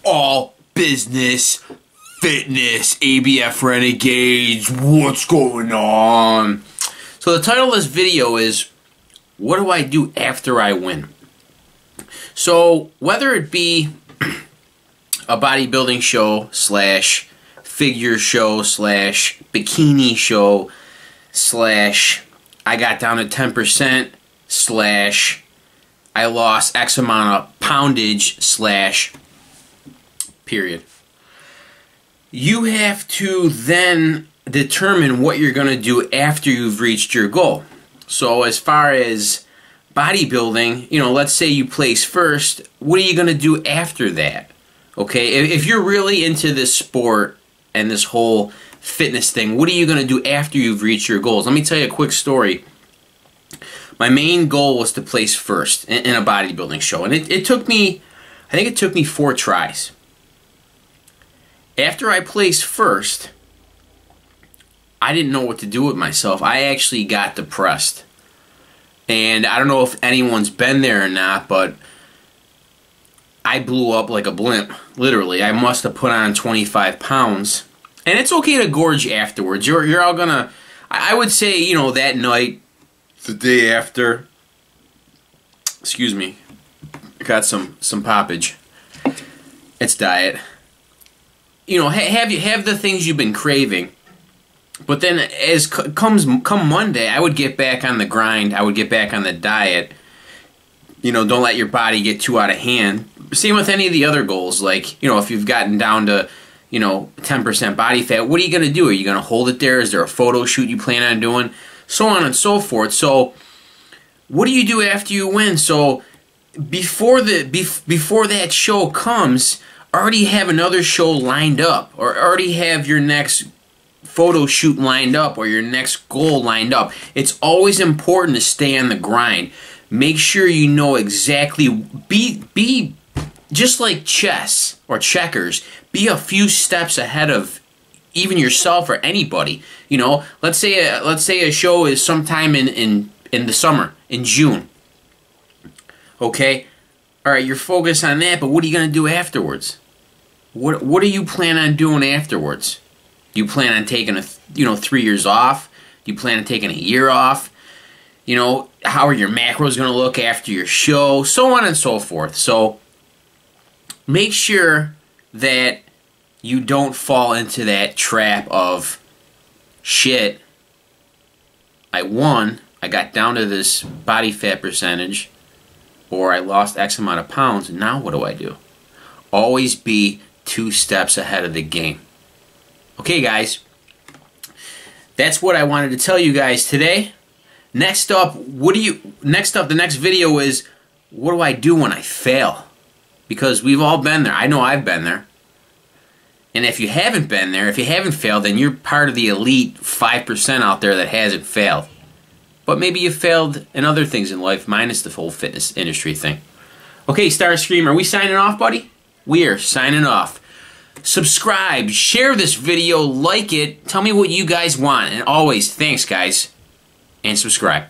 all business, fitness, ABF Renegades, what's going on? So the title of this video is, what do I do after I win? So whether it be a bodybuilding show slash figure show slash bikini show slash I got down to 10% slash I lost X amount of poundage slash period. You have to then determine what you're going to do after you've reached your goal. So as far as bodybuilding, you know, let's say you place first, what are you going to do after that? Okay, if you're really into this sport and this whole fitness thing, what are you going to do after you've reached your goals? Let me tell you a quick story. My main goal was to place first in a bodybuilding show, and it took me, I think it took me 4 tries. After I placed first, I didn't know what to do with myself. I actually got depressed. And I don't know if anyone's been there or not, but I blew up like a blimp, literally. I must have put on 25 pounds. And it's okay to gorge afterwards. You're all gonna, I would say, you know, that night, the day after, excuse me, got some poppage. It's diet. You know, have the things you've been craving. But then as come Monday, I would get back on the grind. I would get back on the diet. You know, don't let your body get too out of hand. Same with any of the other goals. Like, you know, if you've gotten down to, you know, 10% body fat, what are you going to do? Are you going to hold it there? Is there a photo shoot you plan on doing? So on and so forth. So what do you do after you win? So before that show comes, already have another show lined up, or already have your next photo shoot lined up, or your next goal lined up. It's always important to stay on the grind. Make sure you know exactly, be just like chess or checkers, be a few steps ahead of even yourself or anybody. You know, let's say a show is sometime in the summer, in June. Okay? All right, you're focused on that, but what are you going to do afterwards? What do you plan on doing afterwards? Do you plan on taking 3 years off? Do you plan on taking a year off? You know, how are your macros going to look after your show? So on and so forth. So make sure that you don't fall into that trap of, shit, I won, I got down to this body fat percentage, or I lost X amount of pounds, now what do I do? Always be 2 steps ahead of the game. Okay, guys, that's what I wanted to tell you guys today. Next up, the next video is, what do I do when I fail? Because we've all been there. I know I've been there. And if you haven't been there, if you haven't failed, then you're part of the elite 5% out there that hasn't failed. But maybe you failed in other things in life, minus the whole fitness industry thing. Okay, Starscream, are we signing off, buddy? We are signing off. Subscribe, share this video, like it, tell me what you guys want, and always, thanks guys, and subscribe.